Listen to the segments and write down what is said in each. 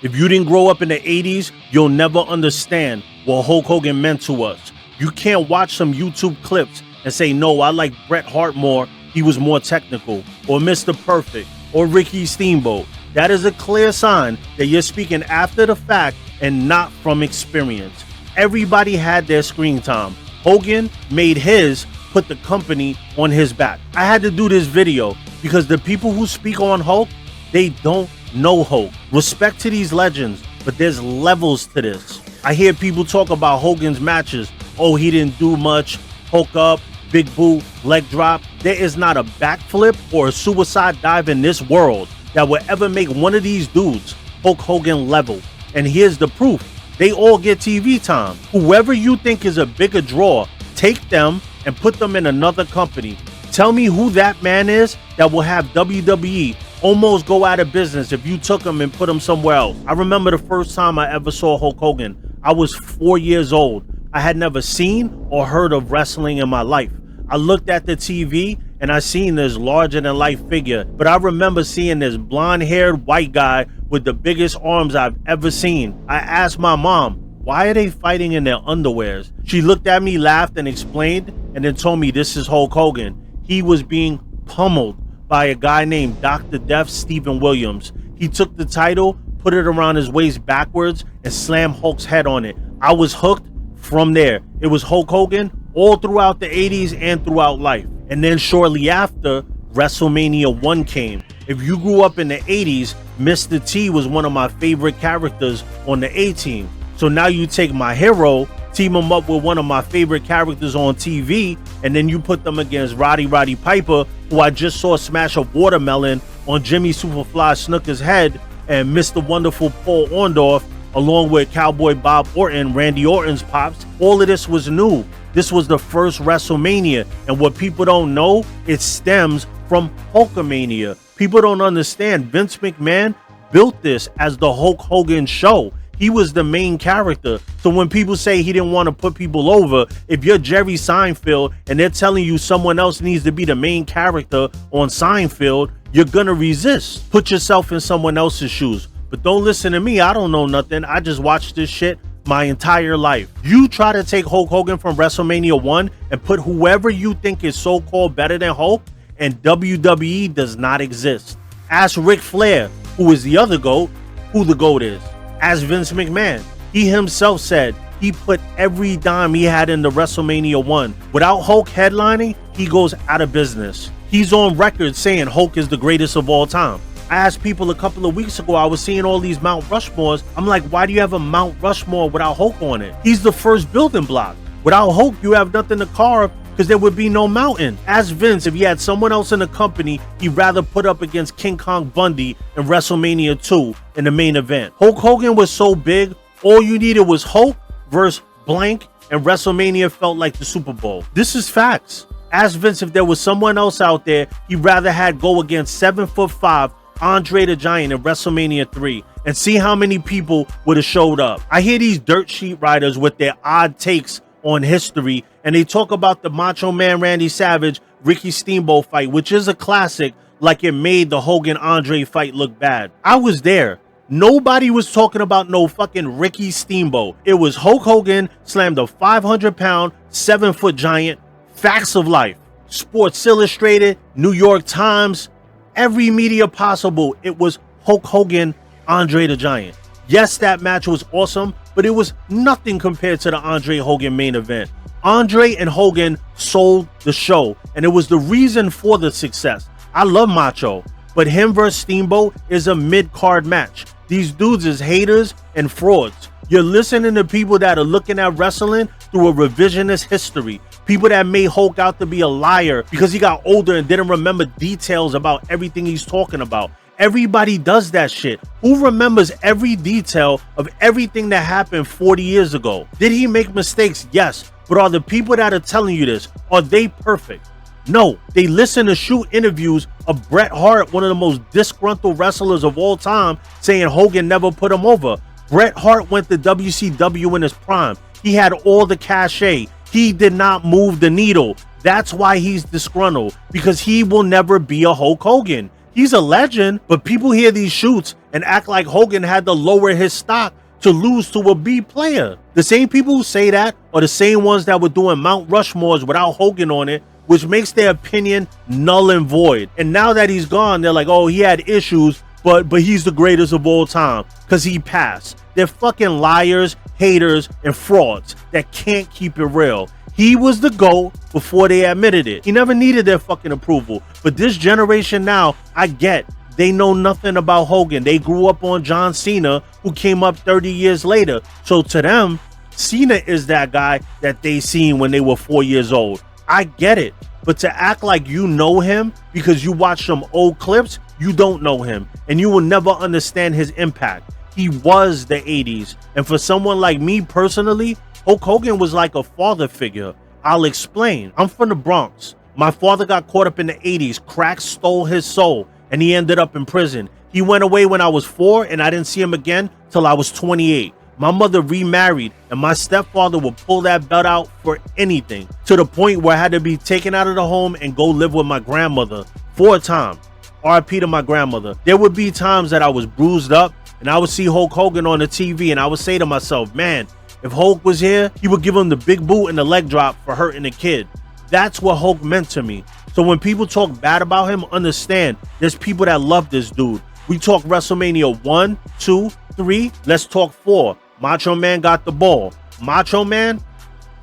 If you didn't grow up in the 80s, you'll never understand what Hulk Hogan meant to us. You can't watch some YouTube clips and say, no, I like Bret Hart more, he was more technical, or Mr. Perfect, or Ricky Steamboat. That is a clear sign that you're speaking after the fact and not from experience. Everybody had their screen time. Hogan made his, put the company on his back. I had to do this video because the people who speak on Hulk, they don't know Hulk. Respect to these legends, but there's levels to this. I hear people talk about Hogan's matches. Oh, he didn't do much. Hulk up, big boot, leg drop. There is not a backflip or a suicide dive in this world that will ever make one of these dudes Hulk Hogan level. And here's the proof. They all get TV time. Whoever you think is a bigger draw, take them and put them in another company. Tell me who that man is that will have WWE almost go out of business if you took him and put him somewhere else. I remember the first time I ever saw Hulk Hogan. I was 4 years old. I had never seen or heard of wrestling in my life. I looked at the TV and I seen this larger than life figure, but I remember seeing this blonde haired white guy with the biggest arms I've ever seen. I asked my mom, why are they fighting in their underwears? She looked at me, laughed, and explained, and then told me this is Hulk Hogan. He was being pummeled by a guy named Dr. Death Stephen Williams. He took the title, put it around his waist backwards, and slammed Hulk's head on it. I was hooked from there. It was Hulk Hogan all throughout the 80s and throughout life. And then shortly after, WrestleMania 1 came. If you grew up in the 80s, Mr. T was one of my favorite characters on the A-Team. So now you take my hero, team him up with one of my favorite characters on TV, and then you put them against Roddy Piper, who I just saw smash a watermelon on Jimmy Superfly Snooker's head, and Mr. Wonderful Paul Orndorff, along with Cowboy Bob Orton, Randy Orton's pops. All of this was new. This was the first WrestleMania, and what people don't know, it stems from Hulkamania. People don't understand. Vince McMahon built this as the Hulk Hogan show. He was the main character. So when people say he didn't want to put people over, if you're Jerry Seinfeld and they're telling you someone else needs to be the main character on Seinfeld, you're gonna resist. Put yourself in someone else's shoes. But don't listen to me. I don't know nothing. I just watched this shit my entire life. You try to take Hulk Hogan from WrestleMania 1 and put whoever you think is so-called better than Hulk, and WWE does not exist. Ask Ric Flair, who is the other GOAT, who the GOAT is. Ask Vince McMahon. He himself said he put every dime he had into WrestleMania 1. Without Hulk headlining, he goes out of business. He's on record saying Hulk is the greatest of all time. I asked people a couple of weeks ago, I was seeing all these Mount Rushmores. I'm like, why do you have a Mount Rushmore without Hulk on it? He's the first building block. Without Hulk, you have nothing to carve because there would be no mountain. Ask Vince if he had someone else in the company he'd rather put up against King Kong Bundy in WrestleMania 2 in the main event. Hulk Hogan was so big, all you needed was Hulk versus blank, and WrestleMania felt like the Super Bowl. This is facts. Ask Vince if there was someone else out there he'd rather had go against 7'5" Andre the Giant in WrestleMania 3 and see how many people would have showed up. I hear these dirt sheet writers with their odd takes on history, and they talk about the Macho Man Randy Savage Ricky Steamboat fight, which is a classic, like it made the Hogan Andre fight look bad. I was there. Nobody was talking about no fucking Ricky Steamboat. It was Hulk Hogan slammed a 500-pound, 7-foot giant. Facts of life. Sports Illustrated, New York Times, every media possible. It was Hulk Hogan, Andre the Giant. Yes, that match was awesome, but it was nothing compared to the Andre Hogan main event. Andre and Hogan sold the show, and it was the reason for the success. I love Macho, but him versus Steamboat is a mid-card match. These dudes is haters and frauds. You're listening to people that are looking at wrestling through a revisionist history. People that made Hulk out to be a liar because he got older and didn't remember details about everything he's talking about. Everybody does that shit. Who remembers every detail of everything that happened 40 years ago? Did he make mistakes? Yes. But are the people that are telling you this, are they perfect? No. They listen to shoot interviews of Bret Hart, one of the most disgruntled wrestlers of all time, saying Hogan never put him over. Bret Hart went to WCW in his prime. He had all the cachet. He did not move the needle. That's why he's disgruntled, because he will never be a Hulk Hogan. He's a legend, but people hear these shoots and act like Hogan had to lower his stock to lose to a B player. The same people who say that are the same ones that were doing Mount Rushmores without Hogan on it, which makes their opinion null and void. And now that he's gone, they're like, oh, he had issues, but he's the greatest of all time because he passed. They're fucking liars, haters, and frauds that can't keep it real. He was the GOAT before they admitted it. He never needed their fucking approval. But this generation now, I get, they know nothing about Hogan. They grew up on John Cena, who came up 30 years later. So to them, Cena is that guy that they seen when they were 4 years old. I get it. But to act like you know him because you watch some old clips, you don't know him. And you will never understand his impact. He was the 80s. And for someone like me personally, Hulk Hogan was like a father figure. I'll explain. I'm from the Bronx. My father got caught up in the 80s. Crack stole his soul, and he ended up in prison. He went away when I was 4, and I didn't see him again till I was 28. My mother remarried, and my stepfather would pull that belt out for anything, to the point where I had to be taken out of the home and go live with my grandmother 4 times. RIP to my grandmother. There would be times that I was bruised up, and I would see Hulk Hogan on the TV, and I would say to myself, man, if Hulk was here, he would give him the big boot and the leg drop for hurting a kid. That's what Hulk meant to me. So when people talk bad about him, understand there's people that love this dude. We talk WrestleMania 1, 2, 3. Let's talk 4. Macho Man got the ball. Macho Man,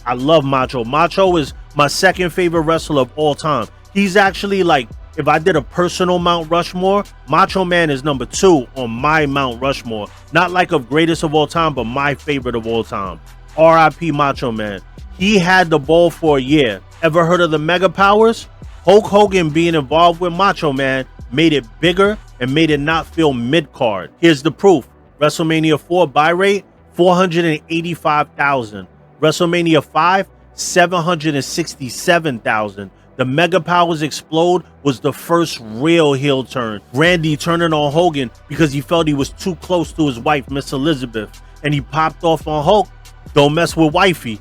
I love Macho. Macho is my second favorite wrestler of all time. He's actually like, if I did a personal Mount Rushmore, Macho Man is number 2 on my Mount Rushmore. Not like of greatest of all time, but my favorite of all time. RIP Macho Man. He had the ball for a year. Ever heard of the Mega Powers? Hulk Hogan being involved with Macho Man made it bigger and made it not feel mid-card. Here's the proof. WrestleMania 4 buy rate, 485,000. WrestleMania 5, 767,000. The Mega Powers Explode was the first real heel turn. Randy turning on Hogan because he felt he was too close to his wife, Miss Elizabeth, and he popped off on Hulk. Don't mess with wifey.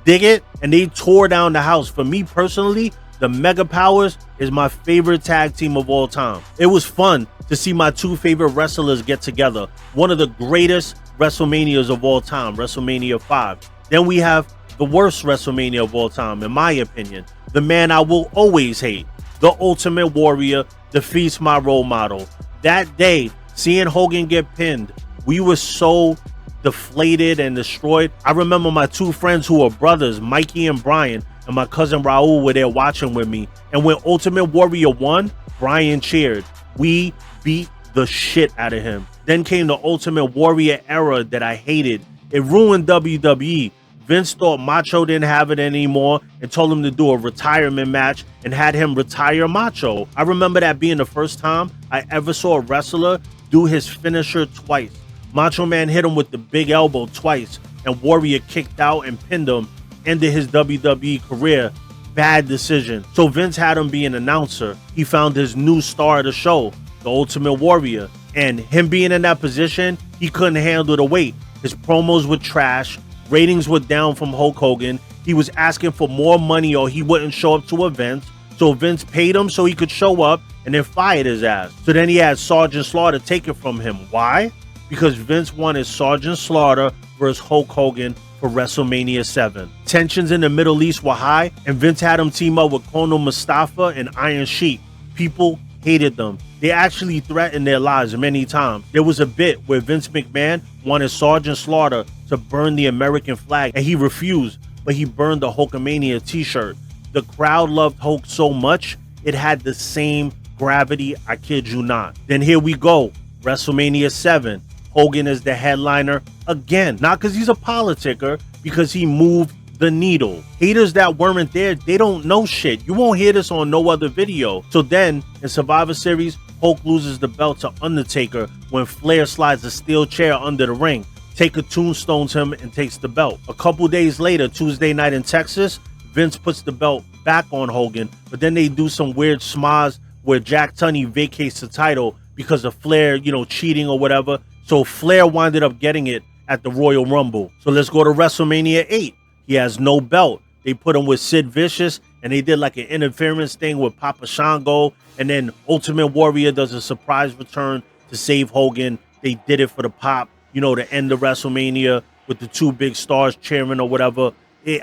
Dig it? And they tore down the house. For me personally, the Mega Powers is my favorite tag team of all time. It was fun to see my 2 favorite wrestlers get together. One of the greatest WrestleManias of all time, WrestleMania 5. Then we have the worst WrestleMania of all time, in my opinion. The man I will always hate. The Ultimate Warrior defeats my role model. That day, seeing Hogan get pinned, we were so deflated and destroyed. I remember my 2 friends who were brothers, Mikey and Brian, and my cousin Raul were there watching with me. And when Ultimate Warrior won, Brian cheered. We beat the shit out of him. Then came the Ultimate Warrior era that I hated. It ruined WWE. Vince thought Macho didn't have it anymore and told him to do a retirement match and had him retire Macho. I remember that being the first time I ever saw a wrestler do his finisher twice. Macho Man hit him with the big elbow twice, and Warrior kicked out and pinned him, ended his WWE career. Bad decision. So Vince had him be an announcer. He found his new star of the show, the Ultimate Warrior, and him being in that position, he couldn't handle the weight. His promos were trash. Ratings were down from Hulk Hogan. He was asking for more money or he wouldn't show up to events. So Vince paid him so he could show up and then fired his ass. So then he had Sergeant Slaughter take it from him. Why? Because Vince wanted Sergeant Slaughter versus Hulk Hogan for WrestleMania 7. Tensions in the Middle East were high, and Vince had him team up with Colonel Mustafa and Iron Sheik. People hated them. They actually threatened their lives many times. There was a bit where Vince McMahon wanted Sergeant Slaughter to burn the American flag, and he refused, but he burned the Hulkamania t-shirt. The crowd loved Hulk so much, it had the same gravity, I kid you not. Then here we go, WrestleMania 7. Hogan is the headliner again, not because he's a politicker, because he moved the needle. Haters that weren't there, they don't know shit. You won't hear this on no other video. So then, in Survivor Series, Hulk loses the belt to Undertaker when Flair slides a steel chair under the ring. Taker tombstones him and takes the belt. A couple days later, Tuesday night in Texas, Vince puts the belt back on Hogan, but then they do some weird schmaz where Jack Tunney vacates the title because of Flair, cheating or whatever. So Flair winded up getting it at the Royal Rumble. So let's go to WrestleMania 8. He has no belt. They put him with Sid Vicious and they did like an interference thing with Papa Shango, and then Ultimate Warrior does a surprise return to save Hogan. They did it for the pop, to end the WrestleMania with the two big stars cheering or whatever.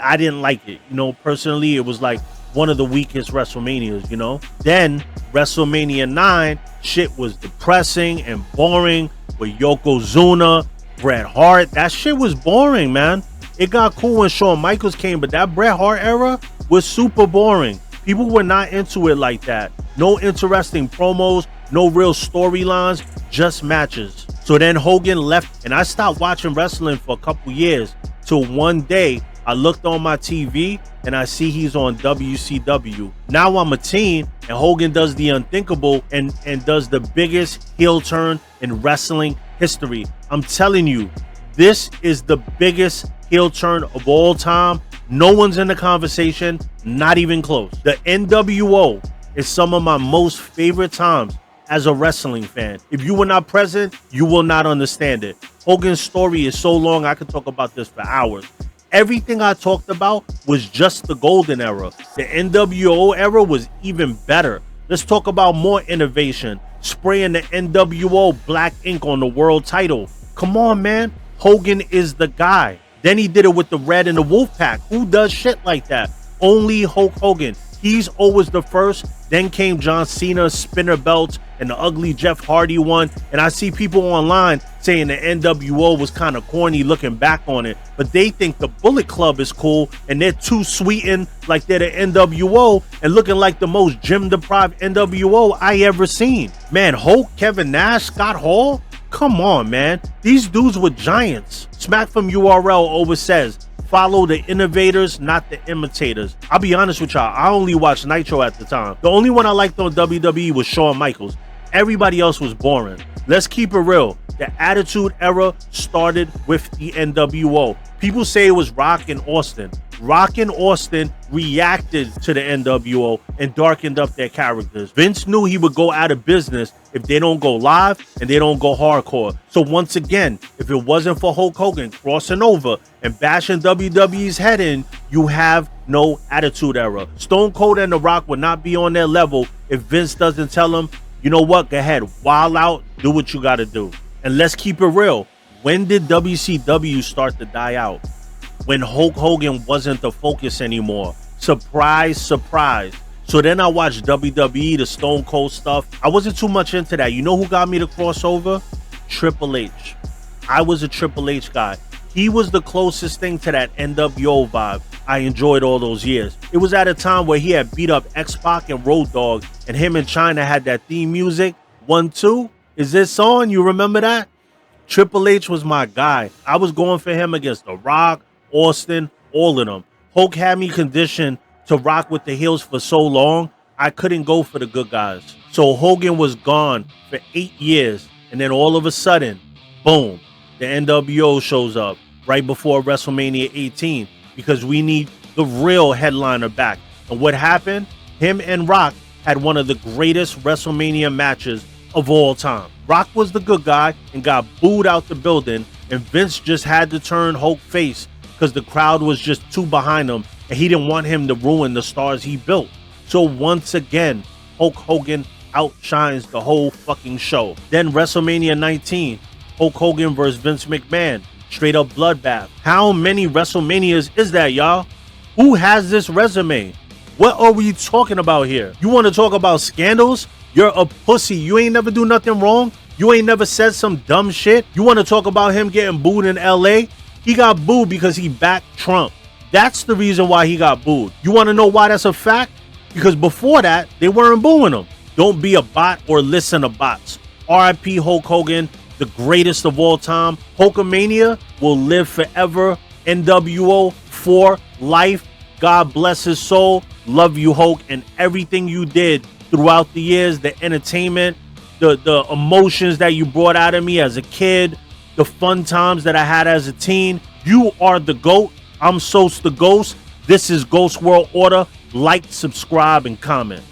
I didn't like it. Personally, it was like one of the weakest WrestleManias, Then WrestleMania 9, shit was depressing and boring with Yokozuna, Bret Hart. That shit was boring, man. It got cool when Shawn Michaels came, but that Bret Hart era was super boring. People were not into it like that. No interesting promos, no real storylines, just matches. So then Hogan left, and I stopped watching wrestling for a couple years, till one day I looked on my TV and I see he's on WCW. Now I'm a teen, and Hogan does the unthinkable and does the biggest heel turn in wrestling history. I'm telling you, this is the biggest heel turn of all time. No one's in the conversation, not even close. The NWO is some of my most favorite times as a wrestling fan. If you were not present, you will not understand it. Hogan's story is so long, I could talk about this for hours. Everything I talked about was just the golden era. The NWO era was even better. Let's talk about more innovation. Spraying the NWO black ink on the world title. Come on, man. Hogan is the guy. Then he did it with the Red and the Wolfpack. Who does shit like that? Only Hulk Hogan. He's always the first. Then came John Cena, spinner belts, and the ugly Jeff Hardy one. And I see people online saying the NWO was kind of corny looking back on it. But they think the Bullet Club is cool, and they're too sweetened like they're the NWO and looking like the most gym-deprived NWO I ever seen. Man, Hulk, Kevin Nash, Scott Hall? Come on, man. These dudes were giants. Smack from URL always says, follow the innovators, not the imitators. I'll be honest with y'all, I only watched Nitro at the time. The only one I liked on WWE was Shawn Michaels. Everybody else was boring. Let's keep it real. The Attitude Era started with the NWO. People say it was Rock and Austin. Rock and Austin reacted to the NWO and darkened up their characters. Vince knew he would go out of business if they don't go live and they don't go hardcore. So once again, if it wasn't for Hulk Hogan crossing over and bashing WWE's head in, you have no Attitude Era. Stone Cold and The Rock would not be on their level if Vince doesn't tell them, you know what, go ahead, wild out, do what you got to do. And let's keep it real. When did WCW start to die out? When Hulk Hogan wasn't the focus anymore. Surprise, surprise. So then I watched WWE, the Stone Cold stuff. I wasn't too much into that. You know who got me to cross over? Triple H. I was a Triple H guy. He was the closest thing to that NWO vibe I enjoyed all those years. It was at a time where he had beat up X-Pac and Road Dogg, and him and China had that theme music. 1, 2. Is this on? You remember that? Triple H was my guy. I was going for him against The Rock, Austin, all of them. Hulk had me conditioned to rock with the heels for so long, I couldn't go for the good guys. So Hogan was gone for 8 years, and then all of a sudden, boom, the NWO shows up right before WrestleMania 18 because we need the real headliner back. And what happened? Him and Rock had one of the greatest WrestleMania matches of all time. Rock was the good guy and got booed out the building, and Vince just had to turn Hulk face because the crowd was just too behind him and he didn't want him to ruin the stars he built. So once again, Hulk Hogan outshines the whole fucking show. Then WrestleMania 19, Hulk Hogan versus Vince McMahon, straight up bloodbath. How many WrestleManias is that, y'all? Who has this resume? What are we talking about here? You want to talk about scandals? You're a pussy. You ain't never do nothing wrong. You ain't never said some dumb shit. You want to talk about him getting booed in LA? He got booed because he backed Trump. That's the reason why he got booed. You want to know why that's a fact? Because before that, they weren't booing him. Don't be a bot or listen to bots. RIP Hulk Hogan, the greatest of all time. Hulkamania will live forever. NWO for life. God bless his soul. Love you, Hulk, and everything you did throughout the years, the entertainment, the emotions that you brought out of me as a kid, the fun times that I had as a teen. You are the GOAT. I'm Sos the Ghost. This is Ghost World Order. Like, subscribe, and comment.